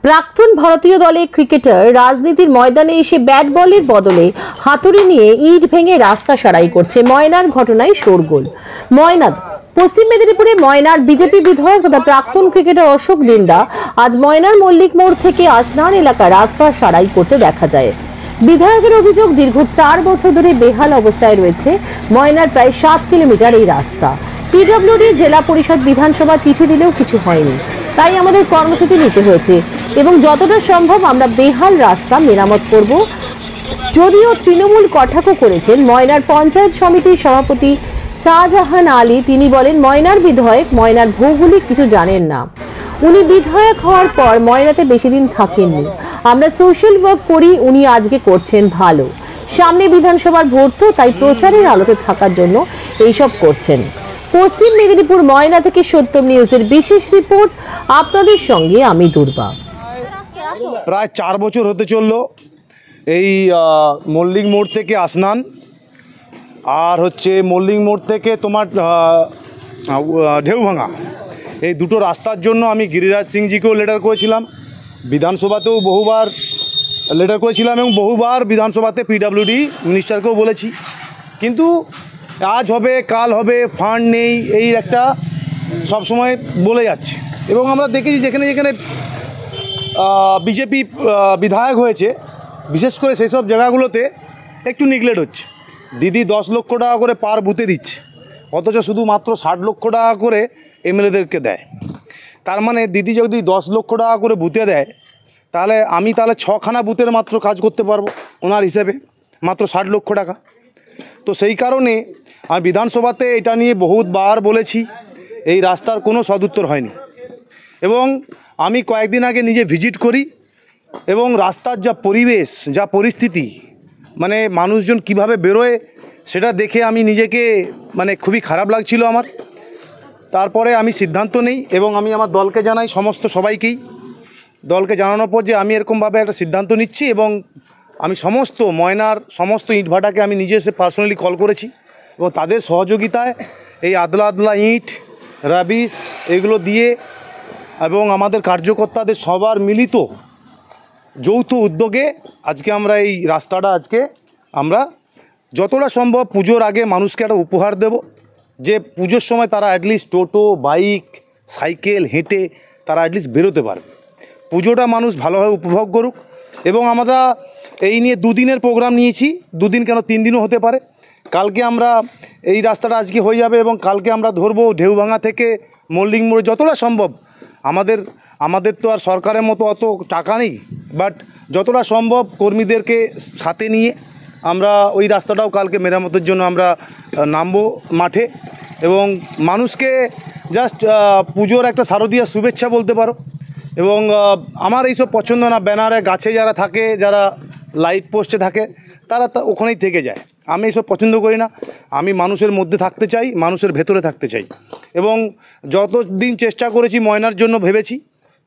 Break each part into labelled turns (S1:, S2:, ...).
S1: প্রাক্তন ভারতীয় দলের ক্রিকেটার রাজনীতির ময়দানে এসে ব্যাট বলের বদলে হাতুড়ি নিয়ে ইট ভেঙে রাস্তা সারাই করছে। ময়নার ঘটনায় শোরগোল। পশ্চিম মেদিনীপুরে ময়নার বিজেপি বিধায়ক তথা প্রাক্তন ক্রিকেটার অশোক দিন্দা আজ ময়নার মল্লিক মোড় থেকে আসনান এলাকা রাস্তা সারাই করতে দেখা যায়। বিধায়কের অভিযোগ, দীর্ঘ 4 বছর ধরে বেহাল অবস্থায় রয়েছে ময়নার প্রায় 7 কিলোমিটার এই রাস্তা। পিডব্লিউডি, জেলা পরিষদ, বিধানসভা চিঠি দিলেও কিছু হয়নি, তাই আমাদের কর্মসূচি নিতে হয়েছে এবং যতটা সম্ভব আমরা বেহাল রাস্তা মেরামত করব। যদিও তৃণমূল কটাক্ষ করেছেন ময়নার পঞ্চায়েত সমিতির সভাপতি শাহজাহান আলী। তিনি বলেন, ময়নার বিধায়ক ময়নার ভৌগোলিক কিছু জানেন না। উনি বিধায়ক হওয়ার পর ময়নাতে বেশি দিন থাকেননি। আমরা সোশ্যাল ওয়ার্ক করি, উনি আজকে করছেন ভালো। সামনে বিধানসভার ভোট, তো তাই প্রচারের আলোতে থাকার জন্য এইসব করছেন। পশ্চিম মেদিনীপুর ময়না থেকে সত্যম নিউজের বিশেষ রিপোর্ট, আপনাদের সঙ্গে আমি দুর্বা।
S2: প্রায় 4 বছর হতে চলল এই মল্লিক মোড় থেকে আসনান, আর হচ্ছে মল্লিক মোড় থেকে তোমার ঢেউভাঙা, এই দুটো রাস্তার জন্য আমি গিরিরাজ সিংজিকেও লেটার করেছিলাম, বিধানসভাতেও বহুবার লেটার করেছিলাম এবং বহুবার বিধানসভাতে পিডব্লিউডি মিনিস্টারকেও বলেছি। কিন্তু আজ হবে কাল হবে, ফান্ড নেই, এই একটা সবসময় বলে যাচ্ছে। এবং আমরা দেখেছি যেখানে যেখানে বিজেপি বিধায়ক হয়েছে, বিশেষ করে সেই সব জায়গাগুলোতে একটু নিগলেক্ট হচ্ছে। দিদি 10 লক্ষ টাকা করে পার বুথে দিচ্ছে, অথচ শুধুমাত্র 60 লক্ষ টাকা করে এমএলএদেরকে দেয়। তার মানে দিদি যদি 10 লক্ষ টাকা করে বুথে দেয়, তাহলে আমি 6খানা বুথের মাত্র কাজ করতে পারবো ওনার হিসেবে, মাত্র 60 লক্ষ টাকা। তো সেই কারণে আমি বিধানসভাতে এটা নিয়ে বহুতবার বলেছি, এই রাস্তার কোনো সদুত্তর হয়নি। এবং আমি কয়েকদিন আগে নিজে ভিজিট করি এবং রাস্তার যা পরিবেশ, যা পরিস্থিতি, মানে মানুষজন কিভাবে বেরোয় সেটা দেখে আমি নিজেকে মানে খুবই খারাপ লাগছিল আমার। তারপরে আমি সিদ্ধান্ত নেই এবং আমি আমার দলকে জানাই, সমস্ত সবাইকেই দলকে জানানোর পর যে আমি এরকমভাবে একটা সিদ্ধান্ত নিচ্ছি এবং আমি সমস্ত ময়নার সমস্ত ইটভাটাকে আমি নিজে এসে পার্সোনালি কল করেছি এবং তাদের সহযোগিতায় এই আদলা আদলা ইট, রাবিশ এগুলো দিয়ে এবং আমাদের কার্যকর্তাদের সবার মিলিত যৌথ উদ্যোগে আজকে আমরা এই রাস্তাটা আমরা যতটা সম্ভব পুজোর আগে মানুষকে একটা উপহার দেব, যে পুজোর সময় তারা অ্যাটলিস্ট টোটো, বাইক, সাইকেল, হেঁটে তারা অ্যাটলিস্ট বেরোতে পারবে, পুজোটা মানুষ ভালোভাবে উপভোগ করুক। এবং আমরা এই নিয়ে 2 দিনের প্রোগ্রাম নিয়েছি, 2 দিন কেন 3 দিনও হতে পারে। কালকে আমরা এই রাস্তাটা আজকে হয়ে যাবে এবং কালকে আমরা ধরবো ঢেউভাঙা থেকে মল্লিক মোড়ে যতটা সম্ভব। আমাদের তো আর সরকারের মতো অত টাকা নেই, বাট যতটা সম্ভব কর্মীদেরকে সাথে নিয়ে আমরা ওই রাস্তাটাও কালকে মেরামতের জন্য আমরা নামবো মাঠে এবং মানুষকে জাস্ট পুজোর একটা শারদীয় শুভেচ্ছা বলতে পারো। এবং আমার এইসব পছন্দ না, ব্যানারে গাছে যারা থাকে, যারা লাইট পোস্টে থাকে, তারা ওখানেই থেকে যায়। আমি এইসব পছন্দ করি না, আমি মানুষের মধ্যে থাকতে চাই, মানুষের ভেতরে থাকতে চাই। এবং যতদিন চেষ্টা করেছি ময়নার জন্য ভেবেছি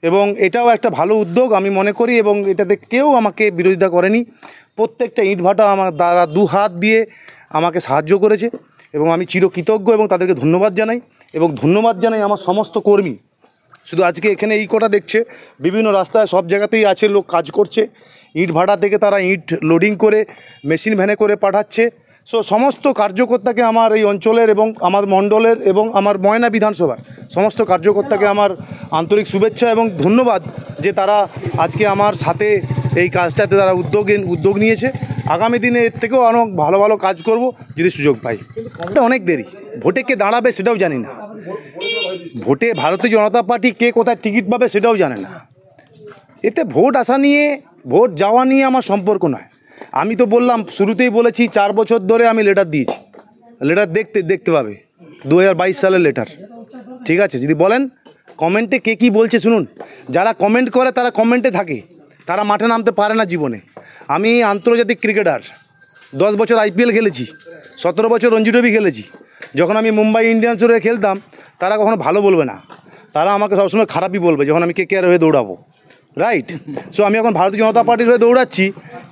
S2: এবং এটাও একটা ভালো উদ্যোগ আমি মনে করি এবং এটাতে কেউ আমাকে বিরোধিতা করেনি। প্রত্যেকটা ইটভাটা আমার দ্বারা 2 হাত দিয়ে আমাকে সাহায্য করেছে এবং আমি চিরকৃতজ্ঞ এবং তাদেরকে ধন্যবাদ জানাই। এবং ধন্যবাদ জানাই আমার সমস্ত কর্মী, শুধু আজকে এখানে এই কটা দেখছে, বিভিন্ন রাস্তায় সব জায়গাতেই আছে লোক কাজ করছে, ইট ভাটা থেকে তারা ইট লোডিং করে মেশিন ভ্যানে করে পাঠাচ্ছে। সো সমস্ত কার্যকর্তাকে আমার এই অঞ্চলের এবং আমার মণ্ডলের এবং আমার ময়না বিধানসভার সমস্ত কার্যকর্তাকে আমার আন্তরিক শুভেচ্ছা এবং ধন্যবাদ যে তারা আজকে আমার সাথে এই কাজটাতে তারা উদ্যোগ নিয়েছে। আগামী দিনে এর থেকেও অনেক ভালো ভালো কাজ করব যদি সুযোগ পাই। এটা অনেক দেরি, ভোটে কে দাঁড়াবে সেটাও জানি না, ভোটে ভারতীয় জনতা পার্টি কে কোথায় টিকিট পাবে সেটাও জানে না। এতে ভোট আসা নিয়ে, ভোট যাওয়া নিয়ে আমার সম্পর্ক নয়। আমি তো বললাম, শুরুতেই বলেছি 4 বছর ধরে আমি লেটার দিয়েছি, লেটার দেখতে পাবে 2022 সালের লেটার, ঠিক আছে? যদি বলেন কমেন্টে কে কী বলছে শুনুন, যারা কমেন্ট করে তারা কমেন্টে থাকে, তারা মাঠে নামতে পারে না জীবনে। আমি আন্তর্জাতিক ক্রিকেটার, 10 বছর IPL খেলেছি, 17 বছর রঞ্জি ট্রফি খেলেছি। যখন আমি মুম্বাই ইন্ডিয়ান্সের হয়ে খেলতাম তারা কখনো ভালো বলবে না, তারা আমাকে সবসময় খারাপই বলবে যখন আমি KKR হয়ে দৌড়াবো, রাইট? সো আমি এখন ভারতীয় জনতা পার্টির হয়ে দৌড়াচ্ছি,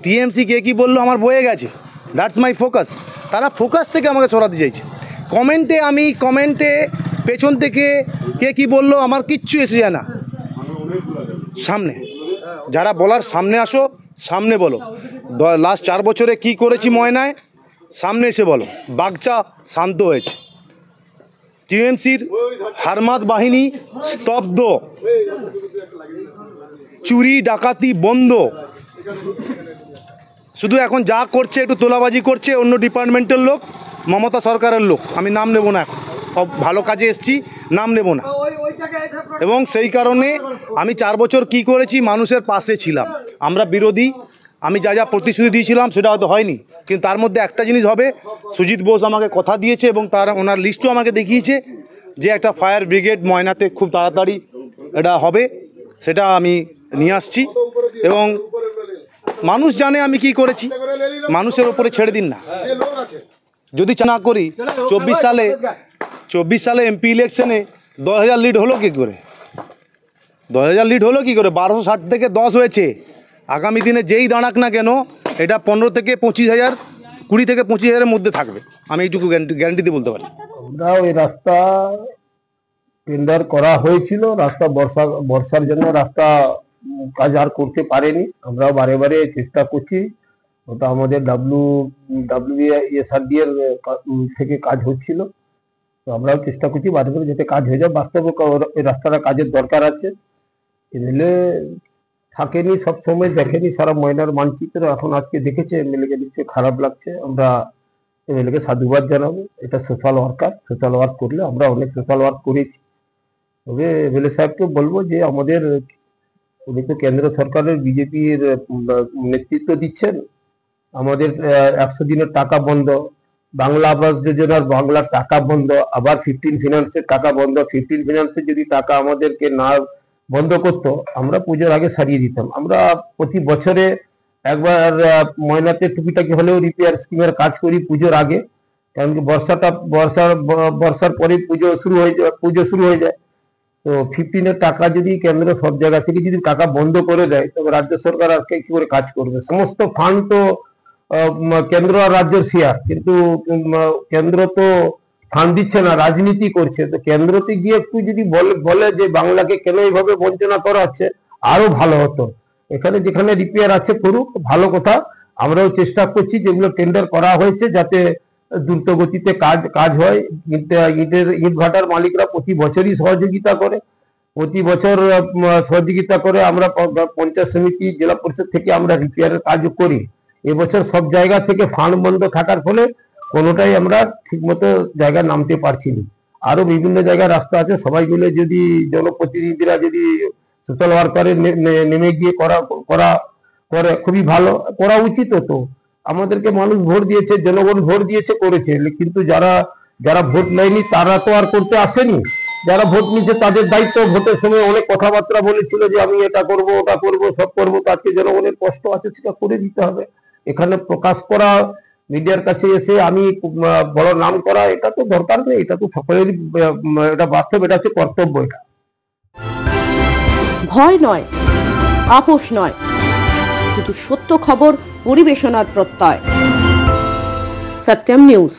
S2: TMC কে কী বললো আমার বয়ে গেছে, দ্যাটস মাই ফোকাস। তারা ফোকাস থেকে আমাকে সরাতে চাইছে। কমেন্টে পেছন থেকে কে কী বললো আমার কিচ্ছু এসে যায় না সামনে। যারা বলার সামনে আসো, সামনে বলো। লাস্ট 4 বছরে কি করেছি ময়নায়, সামনে এসে বলো। বাগচা শান্ত হয়েছে, টিএমসির হারমাদ বাহিনী স্তব্ধ, চুরি ডাকাতি বন্ধ। শুধু এখন যা করছে একটু তোলাবাজি করছে অন্য ডিপার্টমেন্টের লোক, মমতা সরকারের লোক। আমি নাম নেব না, এখন সব ভালো কাজে এসছি, নাম নেব না। এবং সেই কারণে আমি 4 বছর কি করেছি, মানুষের পাশে ছিলাম। আমরা বিরোধী, আমি যা যা প্রতিশ্রুতি দিয়েছিলাম সেটা হয়তো হয়নি, কিন্তু তার মধ্যে একটা জিনিস হবে। সুজিত বোস আমাকে কথা দিয়েছে এবং ওনার লিস্টও আমাকে দেখিয়েছে যে একটা ফায়ার ব্রিগেড ময়নাতে খুব তাড়াতাড়ি এটা হবে, সেটা আমি নিয়ে আসছি। এবং মানুষ জানে আমি কি করেছি, মানুষের ওপরে ছেড়ে দিন না। যদি না করি 24 সালে এমপি ইলেকশনে 10,000 লিড হলো কী করে? 10,000 লিড হলো কী করে? 1260 থেকে 10 হয়েছে। আগামী দিনে যেই দাঁড়াক না কেন, এটা 15 থেকে 25,000, 20 থেকে 25,000-এর মধ্যে থাকবে। আমি এইটুকু গ্যারান্টি দিয়ে বলতে পারি।
S3: আমরা ওই রাস্তা টেন্ডার করা হয়েছিল, রাস্তা বর্ষার জন্য রাস্তা কাজ আর করতে পারেনি। আমরা বারে বারে চেষ্টা করছি, ওটা আমাদের WSRD এর থেকে কাজ হচ্ছিল, তো আমরাও চেষ্টা করছি বারে বারে যাতে কাজ হয়ে যায়। বাস্তবে ওই রাস্তাটা কাজের দরকার আছে। এমএলএ থাকেনি, সবসময় দেখেনি সারা ময়নার মানচিত্র, এখন আজকে দেখেছে, এমএলএকে নিশ্চয়ই খারাপ লাগছে। আমরা এমএলএকে সাধুবাদ জানাবো। এটা সোশ্যাল ওয়ার্কার, সোশ্যাল ওয়ার্ক করলে আমরা অনেক সোশ্যাল ওয়ার্ক করেছি। তবে এমএলএ সাহেবকে বলবো যে আমাদের, উনি তো কেন্দ্র সরকারের বিজেপির নেতৃত্ব দিচ্ছেন, আমাদের 100 দিনের টাকা বন্ধ, বাংলা আবাস যোজনার বাংলার টাকা বন্ধ, আবার 15 ফিনান্সের টাকা বন্ধ। 15 ফিনান্সের যদি টাকা আমাদেরকে না বন্ধ করতো, আমরা পুজোর আগে সারিয়ে দিতাম। আমরা প্রতি বছরে একবার ময়নাতে টুকিটাকি হলেও রিপেয়ার স্কিমের কাজ করি পুজোর আগে, কারণ কি বর্ষার পরে পুজো শুরু হয়ে যায়। তো 15-এর টাকা যদি কেন্দ্র সব জায়গা থেকে যদি টাকা বন্ধ করে দেয়, তবে রাজ্য সরকার আর কি করে কাজ করবে? সমস্ত ফান্ড তো কেন্দ্র আর রাজ্যের শেয়ার, কিন্তু কেন্দ্র তো ফান্ড দিচ্ছে না, রাজনীতি করছে। তো কেন্দ্রতে গিয়ে একটু যদি বলে যে বাংলাকে কেন এইভাবে বঞ্চনা করা হচ্ছে, আরো ভালো হতো। এখানে যেখানে রিপেয়ার আছে করুক, ভালো কথা। আমরাও চেষ্টা করছি যেগুলো টেন্ডার করা হয়েছে যাতে দ্রুত গতিতে কাজ হয়। ইট ভাটার মালিকরা প্রতি বছরই সহযোগিতা করে, আমরা পঞ্চায়েত সমিতি, জেলা পরিষদ থেকে আমরা রিপেয়ারের কাজও করি। এবছর সব জায়গা থেকে ফান্ড বন্ধ থাকার ফলে কোনোটাই আমরা ঠিকমতো জায়গায় নামতে পারছি না। আরো বিভিন্ন জায়গায় রাস্তা আছে, সবাই মিলে যদি জনপ্রতিনিধিরা যদি সোশ্যাল ওয়ার্কারে নেমে গিয়ে করে খুবই ভালো, করা উচিত হতো। আমাদেরকে মানুষ ভোট দিয়েছে, জনগণ ভোট দিয়েছে, করেছে, কিন্তু যারা ভোট নেয়নি তারা তো আর করতে আসেনি। যারা ভোট নিচ্ছে তাদের দায়িত্ব। ভোটের সময় অনেক কথাবার্তা বলেছিল যে আমি এটা করব, ওটা করব, সব করবো। তাকে জনগণের কষ্ট আছে, সেটা করে দিতে হবে। এখানে প্রকাশ করা, মিডিয়ার কাছে এসে আমি বড় নাম করা, এটা তো দরকার নেই। এটা তো সকলেরই, এটা বাস্তব, এটা হচ্ছে কর্তব্য। এটা
S4: ভয় নয়, আপোষ নয়, শুধু সত্য খবর পরিবেশনার প্রত্যয়। সত্যম নিউজ।